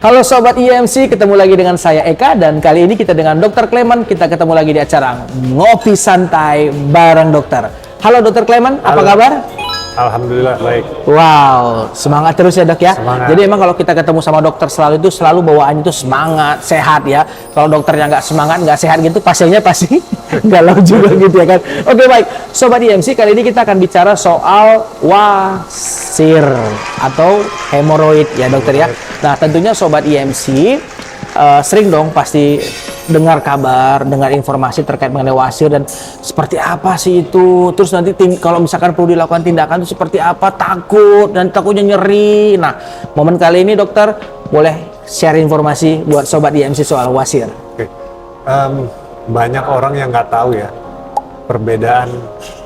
Halo Sobat IMC, ketemu lagi dengan saya Eka dan kali ini kita dengan Dr. Clement. Kita ketemu lagi di acara Ngopi Santai bareng dokter. Halo Dr. Clement, apa kabar? Alhamdulillah baik. Wow, semangat terus ya dok ya. Semangat. Jadi emang kalau kita ketemu sama dokter selalu bawaannya itu semangat, sehat ya. Kalau dokternya nggak semangat, nggak sehat gitu, pasiennya pasti galau juga gitu ya kan. Oke baik, Sobat IMC, kali ini kita akan bicara soal wasir atau hemoroid ya dokter ya. Nah tentunya Sobat IMC sering dong pasti dengar kabar, dengar informasi terkait mengenai wasir dan seperti apa sih itu. Terus nanti kalau misalkan perlu dilakukan tindakan itu seperti apa, takut dan takutnya nyeri. Nah, momen kali ini dokter boleh share informasi buat Sobat IMC soal wasir. Oke. Banyak orang yang nggak tahu ya perbedaan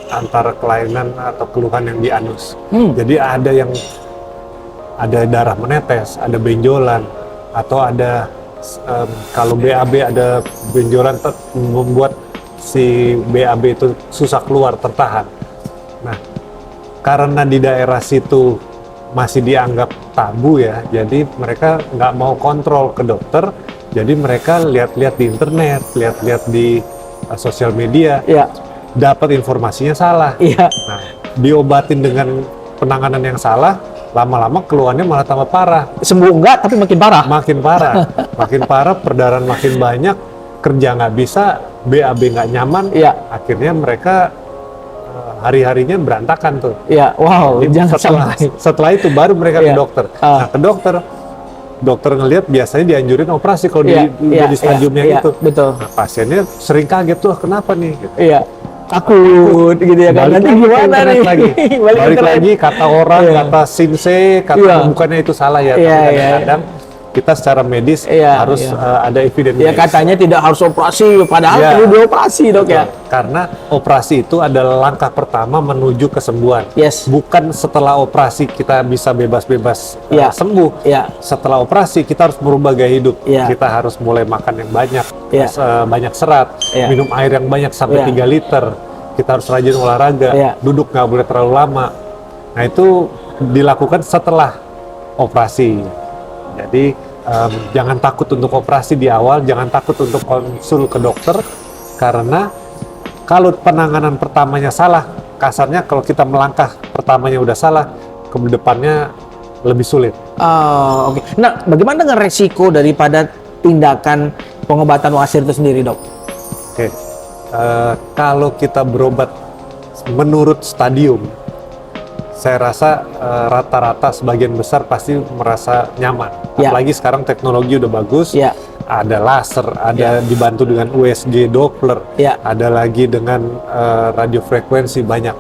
antara kelainan atau keluhan yang di anus. Jadi ada darah menetes, ada benjolan, atau ada kalau BAB ada benjolan membuat si BAB itu susah keluar, tertahan. Nah, karena di daerah situ masih dianggap tabu ya, jadi mereka nggak mau kontrol ke dokter, jadi mereka lihat-lihat di internet, lihat-lihat di sosial media, dapat informasinya salah. Nah, diobatin dengan penanganan yang salah, lama-lama keluhannya malah tambah parah. Sembuh enggak, tapi makin parah. Makin parah, perdarahan makin banyak, kerja nggak bisa, BAB nggak nyaman, akhirnya mereka hari-harinya berantakan tuh. Wow, jadi setelah itu baru mereka ke dokter. Nah, ke dokter ngelihat biasanya dianjurin operasi kalau di stadiumnya gitu. Betul. Nah, pasiennya sering kaget tuh, kenapa nih? Gitu. Takut gitu ya kan. Nanti gimana nih? Balik lagi kata orang, kata sinse, kata bukannya itu salah ya. Tapi kadang-kadang kita secara medis harus ada evidence. Ya katanya tidak harus operasi, padahal perlu dioperasi dok ya. Karena operasi itu adalah langkah pertama menuju kesembuhan. Bukan setelah operasi kita bisa bebas-bebas sembuh. Setelah operasi kita harus merubah gaya hidup. Kita harus mulai makan yang banyak, banyak serat, minum air yang banyak sampai 3 liter. Kita harus rajin olahraga, duduk nggak boleh terlalu lama. Nah itu dilakukan setelah operasi. Jadi jangan takut untuk operasi di awal, jangan takut untuk konsul ke dokter, karena kalau penanganan pertamanya salah, kasarnya kalau kita melangkah pertamanya udah salah, ke depannya lebih sulit. Oke. Nah, bagaimana dengan resiko daripada tindakan pengobatan wasir itu sendiri, dok? Oke. Kalau kita berobat menurut stadium, saya rasa rata-rata sebagian besar pasti merasa nyaman. Apalagi sekarang teknologi udah bagus, ada laser, ada dibantu dengan USG Doppler, ada lagi dengan radiofrekuensi banyak.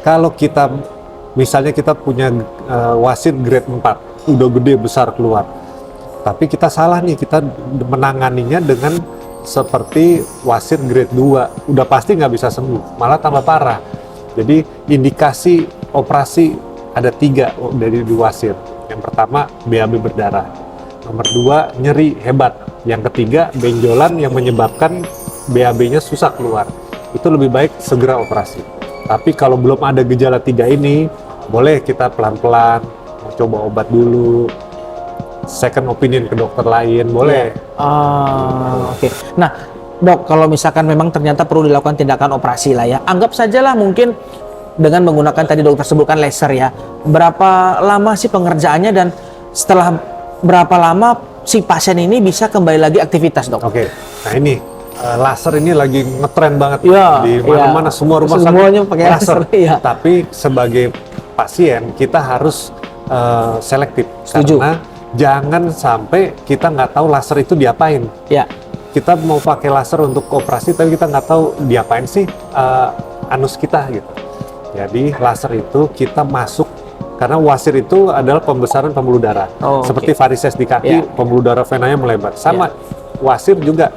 Kalau kita, misalnya kita punya wasir grade 4, udah gede besar keluar, tapi kita salah nih, kita menanganinya dengan seperti wasir grade 2, udah pasti nggak bisa sembuh, malah tambah parah. Jadi indikasi operasi ada 3 dari wasir. Yang pertama BAB berdarah, nomor 2 nyeri hebat, yang ketiga benjolan yang menyebabkan BAB-nya susah keluar. Itu lebih baik segera operasi. Tapi kalau belum ada gejala 3 ini, boleh kita pelan-pelan coba obat dulu, second opinion ke dokter lain, boleh. Oke. Nah, dok, kalau misalkan memang ternyata perlu dilakukan tindakan operasi lah ya, anggap sajalah mungkin dengan menggunakan tadi dokter sebutkan laser ya. Berapa lama sih pengerjaannya dan setelah berapa lama si pasien ini bisa kembali lagi aktivitas, dok? Oke. Nah ini laser ini lagi ngetren banget di mana-mana, semua rumah semuanya pakai laser. Tapi sebagai pasien kita harus selektif. Setuju. Karena jangan sampai kita nggak tahu laser itu diapain. Kita mau pakai laser untuk operasi tapi kita nggak tahu diapain sih anus kita gitu. Jadi laser itu kita masuk, karena wasir itu adalah pembesaran pembuluh darah. Seperti varises di kaki, pembuluh darah venanya melebar. Sama wasir juga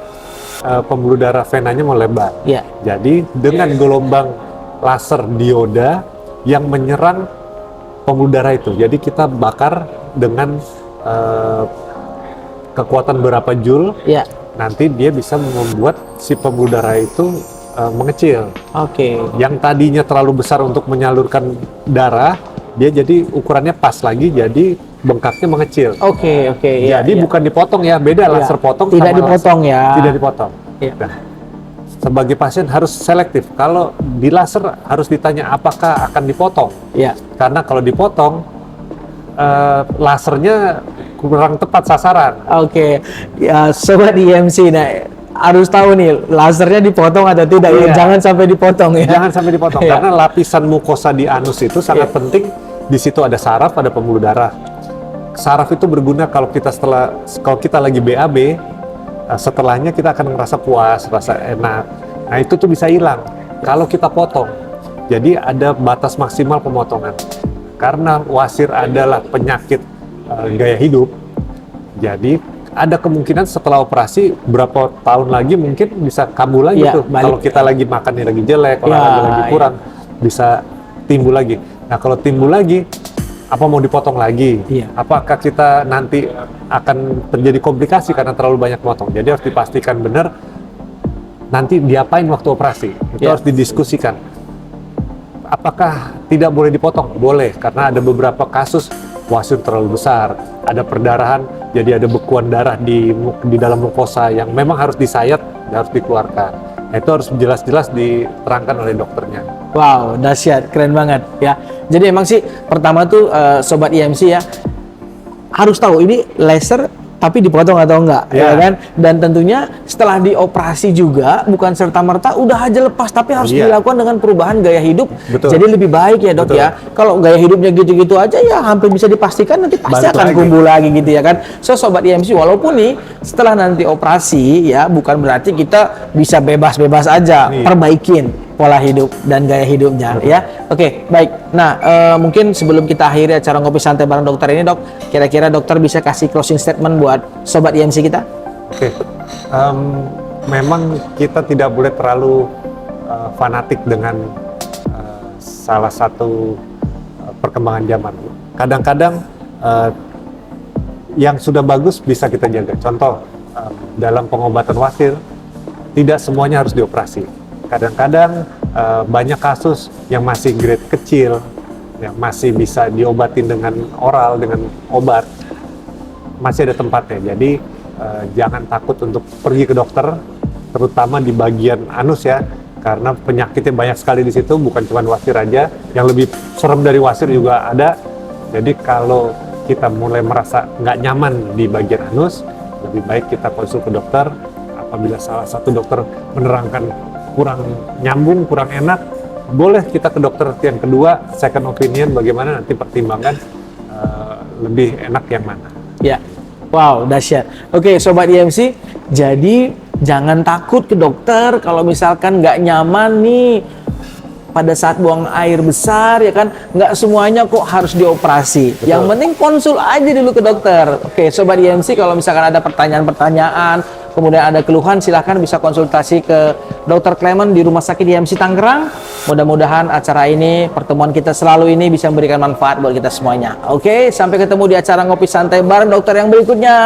pembuluh darah venanya melebar. Jadi dengan gelombang laser dioda yang menyerang pembuluh darah itu. Jadi kita bakar dengan kekuatan berapa joule, nanti dia bisa membuat si pembuluh darah itu mengecil. Yang tadinya terlalu besar untuk menyalurkan darah, dia jadi ukurannya pas lagi, jadi bengkaknya mengecil. Oke, iya. Jadi bukan dipotong ya, beda Iya. laser potong Tidak sama dipotong laser. ya. Tidak dipotong. Iya. Nah, sebagai pasien harus selektif. Kalau di laser harus ditanya apakah akan dipotong. Iya. Karena kalau dipotong, lasernya kurang tepat sasaran. Oke, ya sobat IMC, nah harus tahu nih lasernya dipotong atau tidak ya, Iya. jangan sampai dipotong ya. Jangan sampai dipotong Iya. karena lapisan mukosa di anus itu sangat Iya. penting. Di situ ada saraf, ada pembuluh darah. Saraf itu berguna kalau kita lagi BAB, setelahnya kita akan ngerasa puas, rasa enak. Nah itu tuh bisa hilang kalau kita potong. Jadi ada batas maksimal pemotongan. Karena wasir adalah penyakit gaya hidup, jadi ada kemungkinan setelah operasi berapa tahun lagi mungkin bisa kambuh lagi Iya, tuh. balik. Kalau kita lagi makannya lagi jelek, olahraga lagi kurang, bisa timbul lagi. Nah kalau timbul lagi, apa mau dipotong lagi? Iya. Apakah kita nanti akan terjadi komplikasi karena terlalu banyak potong? Jadi harus dipastikan benar nanti diapain waktu operasi. Itu Iya. harus didiskusikan. Apakah tidak boleh dipotong? Boleh, karena ada beberapa kasus wasir terlalu besar, ada perdarahan, jadi ada bekuan darah di dalam mukosa yang memang harus disayat, harus dikeluarkan. Nah, itu harus jelas-jelas diterangkan oleh dokternya. Wow, dahsyat, keren banget ya. Jadi emang sih pertama tuh sobat IMC ya harus tahu ini laser tapi dipotong atau enggak, ya Ya. kan? Dan tentunya setelah dioperasi juga bukan serta-merta udah aja lepas, tapi harus Iya. dilakukan dengan perubahan gaya hidup. Betul. Jadi lebih baik ya dok Betul. ya. Kalau gaya hidupnya gitu-gitu aja ya hampir bisa dipastikan nanti pasti Balik akan lagi. kumpul lagi gitu ya kan. So sobat IMC, walaupun nih setelah nanti operasi ya bukan berarti kita bisa bebas-bebas aja, Iya. perbaikin pola hidup dan gaya hidupnya ya. Oke, baik. Nah, mungkin sebelum kita akhiri acara ngopi santai bareng dokter ini, dok, kira-kira dokter bisa kasih closing statement buat sobat IMC kita? Oke, memang kita tidak boleh terlalu fanatik dengan salah satu perkembangan zaman. Kadang-kadang yang sudah bagus bisa kita jaga. Contoh, dalam pengobatan wasir, tidak semuanya harus dioperasi. Kadang-kadang banyak kasus yang masih grade kecil, yang masih bisa diobatin dengan oral, dengan obat, masih ada tempatnya. Jadi jangan takut untuk pergi ke dokter, terutama di bagian anus ya, karena penyakitnya banyak sekali di situ, bukan cuma wasir aja, yang lebih serem dari wasir juga ada. Jadi kalau kita mulai merasa nggak nyaman di bagian anus, lebih baik kita konsul ke dokter. Apabila salah satu dokter menerangkan kurang nyambung, kurang enak, boleh kita ke dokter yang kedua, second opinion, bagaimana nanti pertimbangkan lebih enak yang mana. Ya, wow, dahsyat. Oke, sobat IMC, jadi jangan takut ke dokter kalau misalkan nggak nyaman nih pada saat buang air besar ya kan, nggak semuanya kok harus dioperasi. Betul. Yang penting konsul aja dulu ke dokter. Oke, sobat IMC, kalau misalkan ada pertanyaan-pertanyaan, kemudian ada keluhan, silahkan bisa konsultasi ke Dr. Clement di Rumah Sakit IMC Tangerang. Mudah-mudahan acara ini, pertemuan kita selalu ini bisa memberikan manfaat buat kita semuanya. Oke, sampai ketemu di acara ngopi santai bareng dokter yang berikutnya.